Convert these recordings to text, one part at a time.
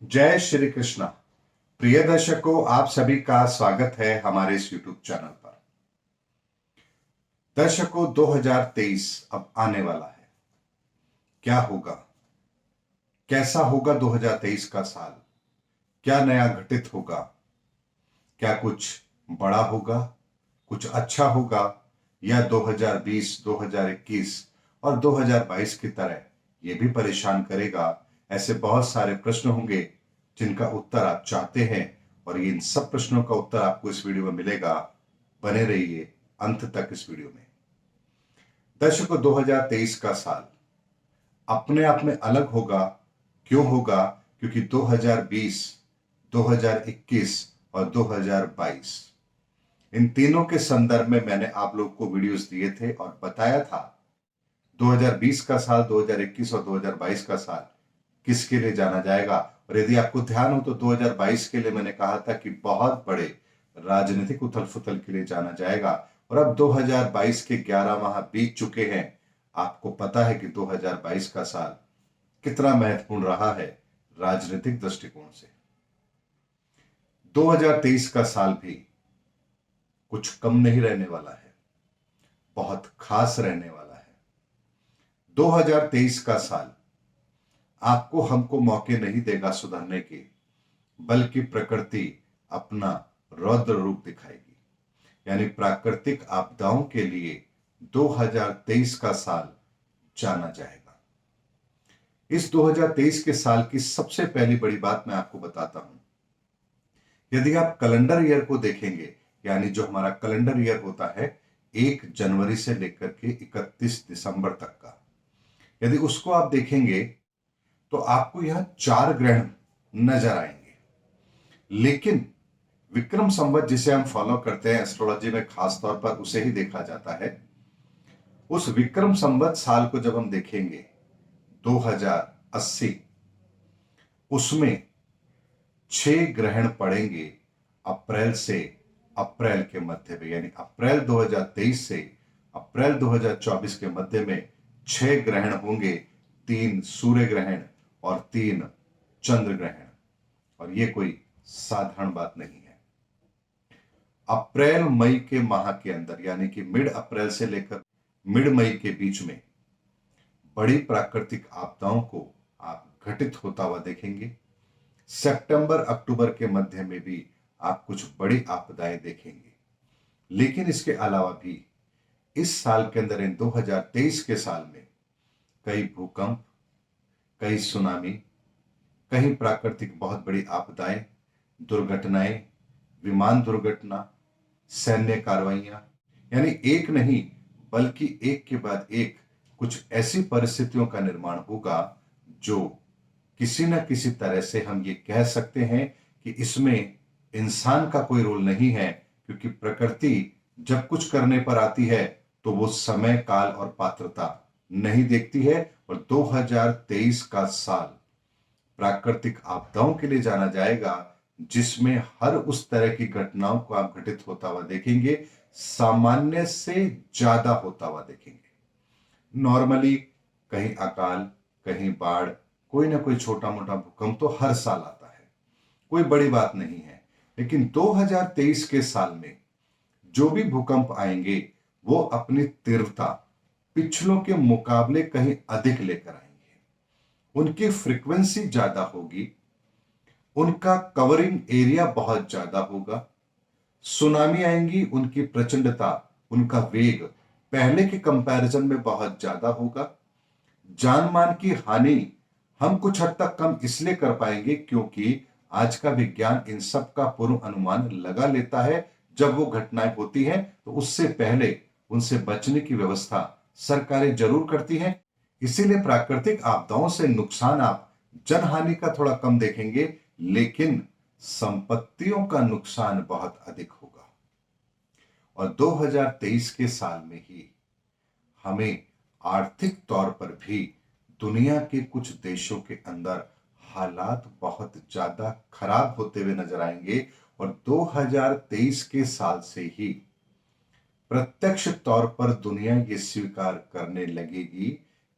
जय श्री कृष्णा। प्रिय दर्शकों, आप सभी का स्वागत है हमारे इस YouTube चैनल पर। दर्शकों, 2023 अब आने वाला है। क्या होगा, कैसा होगा 2023 का साल? क्या नया घटित होगा? क्या कुछ बड़ा होगा, कुछ अच्छा होगा, या 2020, 2021 और 2022 की तरह यह भी परेशान करेगा? ऐसे बहुत सारे प्रश्न होंगे जिनका उत्तर आप चाहते हैं, और इन सब प्रश्नों का उत्तर आपको इस वीडियो में मिलेगा। बने रहिए अंत तक इस वीडियो में। दर्शकों, 2023 का साल अपने आप में अलग होगा। क्यों होगा? क्योंकि 2020, 2021 और 2022 इन तीनों के संदर्भ में मैंने आप लोग को वीडियोस दिए थे और बताया था 2020 का साल, 2021 और 2022 का साल किसके लिए जाना जाएगा। और यदि आपको ध्यान हो तो 2022 के लिए मैंने कहा था कि बहुत बड़े राजनीतिक उथल पुथल के लिए जाना जाएगा। और अब 2022 के 11 माह बीत चुके हैं। आपको पता है कि 2022 का साल कितना महत्वपूर्ण रहा है राजनीतिक दृष्टिकोण से। 2023 का साल भी कुछ कम नहीं रहने वाला है, बहुत खास रहने वाला है। 2023 का साल आपको हमको मौके नहीं देगा सुधरने के, बल्कि प्रकृति अपना रौद्र रूप दिखाएगी। यानी प्राकृतिक आपदाओं के लिए 2023 का साल जाना जाएगा। इस 2023 के साल की सबसे पहली बड़ी बात मैं आपको बताता हूं। यदि आप कैलेंडर ईयर को देखेंगे, यानी जो हमारा कैलेंडर ईयर होता है 1 जनवरी से लेकर के 31 दिसंबर तक का, यदि उसको आप देखेंगे तो आपको यहां 4 ग्रहण नजर आएंगे। लेकिन विक्रम संवत जिसे हम फॉलो करते हैं एस्ट्रोलॉजी में, खासतौर पर उसे ही देखा जाता है। उस विक्रम संवत साल को जब हम देखेंगे 2080, उसमें 6 ग्रहण पड़ेंगे अप्रैल से अप्रैल के मध्य में। यानी अप्रैल 2023 से अप्रैल 2024 के मध्य में 6 ग्रहण होंगे, 3 सूर्य ग्रहण और 3 चंद्र ग्रहण। और यह कोई साधारण बात नहीं है। अप्रैल मई के माह के अंदर, यानी कि मिड अप्रैल से लेकर मिड मई के बीच में बड़ी प्राकृतिक आपदाओं को आप घटित होता हुआ देखेंगे। सितंबर अक्टूबर के मध्य में भी आप कुछ बड़ी आपदाएं देखेंगे। लेकिन इसके अलावा भी इस साल के अंदर, इन 2023 के साल में, कई भूकंप, कई सुनामी, कई प्राकृतिक बहुत बड़ी आपदाएं, दुर्घटनाएं, विमान दुर्घटना, सैन्य कार्रवाइयां, यानी एक नहीं बल्कि एक के बाद एक कुछ ऐसी परिस्थितियों का निर्माण होगा जो किसी न किसी तरह से हम ये कह सकते हैं कि इसमें इंसान का कोई रोल नहीं है। क्योंकि प्रकृति जब कुछ करने पर आती है तो वो समय, काल और पात्रता नहीं देखती है। और 2023 का साल प्राकृतिक आपदाओं के लिए जाना जाएगा, जिसमें हर उस तरह की घटनाओं को आप घटित होता हुआ देखेंगे, सामान्य से ज्यादा होता हुआ देखेंगे। नॉर्मली कहीं अकाल, कहीं बाढ़, कोई ना कोई छोटा मोटा भूकंप तो हर साल आता है, कोई बड़ी बात नहीं है। लेकिन 2023 के साल में जो भी भूकंप आएंगे वो अपनी तीव्रता पिछलों के मुकाबले कहीं अधिक लेकर आएंगे। उनकी फ्रीक्वेंसी ज्यादा होगी, उनका कवरिंग एरिया बहुत ज्यादा होगा। सुनामी आएंगी, उनकी प्रचंडता, उनका वेग पहले के कंपैरिजन में बहुत ज्यादा होगा। जान मान की हानि हम कुछ हद तक कम इसलिए कर पाएंगे क्योंकि आज का विज्ञान इन सब का पूर्व अनुमान लगा लेता है। जब वो घटनाएं होती हैं तो उससे पहले उनसे बचने की व्यवस्था सरकारें जरूर करती हैं। इसीलिए प्राकृतिक आपदाओं से नुकसान आप जनहानि का थोड़ा कम देखेंगे, लेकिन संपत्तियों का नुकसान बहुत अधिक होगा। और 2023 के साल में ही हमें आर्थिक तौर पर भी दुनिया के कुछ देशों के अंदर हालात बहुत ज्यादा खराब होते हुए नजर आएंगे। और 2023 के साल से ही प्रत्यक्ष तौर पर दुनिया ये स्वीकार करने लगेगी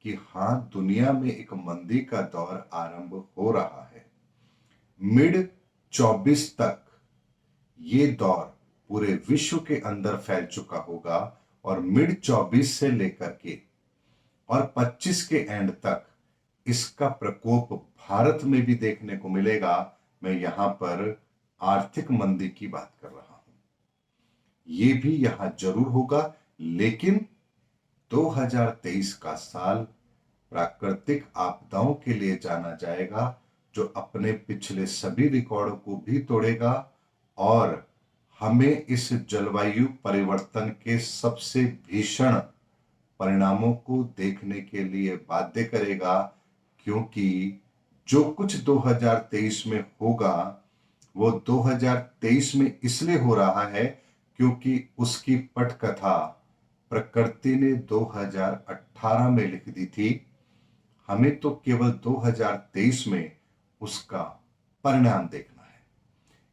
कि हां, दुनिया में एक मंदी का दौर आरंभ हो रहा है। मिड 24 तक ये दौर पूरे विश्व के अंदर फैल चुका होगा और मिड 24 से लेकर के और 25 के एंड तक इसका प्रकोप भारत में भी देखने को मिलेगा। मैं यहां पर आर्थिक मंदी की बात कर रहा हूं, ये भी यहां जरूर होगा। लेकिन 2023 का साल प्राकृतिक आपदाओं के लिए जाना जाएगा, जो अपने पिछले सभी रिकॉर्डों को भी तोड़ेगा और हमें इस जलवायु परिवर्तन के सबसे भीषण परिणामों को देखने के लिए बाध्य करेगा। क्योंकि जो कुछ 2023 में होगा वो 2023 में इसलिए हो रहा है क्योंकि उसकी पटकथा प्रकृति ने 2018 में लिख दी थी। हमें तो केवल 2023 में उसका परिणाम देखना है।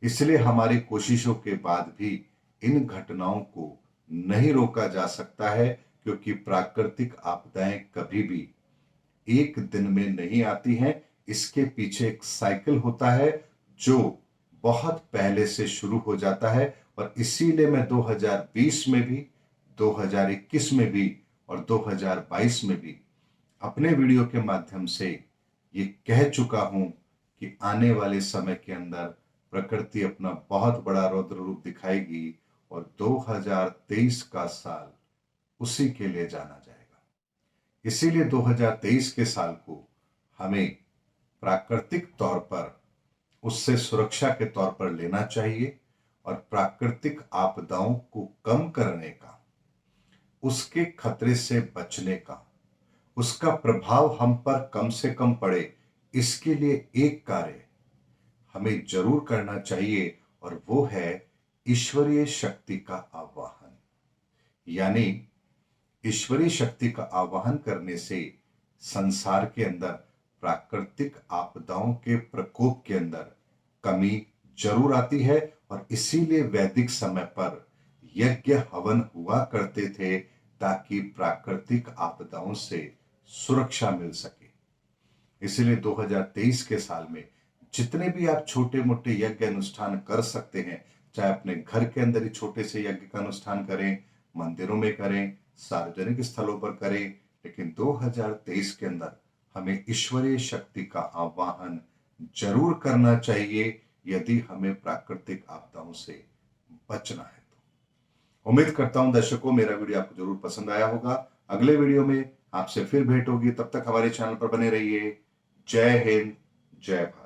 इसलिए हमारी कोशिशों के बाद भी इन घटनाओं को नहीं रोका जा सकता है, क्योंकि प्राकृतिक आपदाएं कभी भी एक दिन में नहीं आती हैं। इसके पीछे एक साइकिल होता है जो बहुत पहले से शुरू हो जाता है। और इसीलिए मैं 2020 में भी, 2021 में भी और 2022 में भी अपने वीडियो के माध्यम से ये कह चुका हूं कि आने वाले समय के अंदर प्रकृति अपना बहुत बड़ा रौद्र रूप दिखाएगी और 2023 का साल उसी के लिए जाना जाएगा। इसीलिए 2023 के साल को हमें प्राकृतिक तौर पर उससे सुरक्षा के तौर पर लेना चाहिए और प्राकृतिक आपदाओं को कम करने का, उसके खतरे से बचने का, उसका प्रभाव हम पर कम से कम पड़े, इसके लिए एक कार्य हमें जरूर करना चाहिए और वो है ईश्वरीय शक्ति का आवाहन। यानी ईश्वरीय शक्ति का आवाहन करने से संसार के अंदर प्राकृतिक आपदाओं के प्रकोप के अंदर कमी जरूर आती है। और इसीलिए वैदिक समय पर यज्ञ हवन हुआ करते थे ताकि प्राकृतिक आपदाओं से सुरक्षा मिल सके। इसीलिए 2023 के साल में जितने भी आप छोटे मोटे यज्ञ अनुष्ठान कर सकते हैं, चाहे अपने घर के अंदर ही छोटे से यज्ञ का अनुष्ठान करें, मंदिरों में करें, सार्वजनिक स्थलों पर करें, लेकिन 2023 के अंदर हमें ईश्वरीय शक्ति का आवाहन जरूर करना चाहिए यदि हमें प्राकृतिक आपदाओं से बचना है। तो उम्मीद करता हूं दर्शकों मेरा वीडियो आपको जरूर पसंद आया होगा। अगले वीडियो में आपसे फिर भेंट होगी, तब तक हमारे चैनल पर बने रहिए। जय हिंद, जय भारत।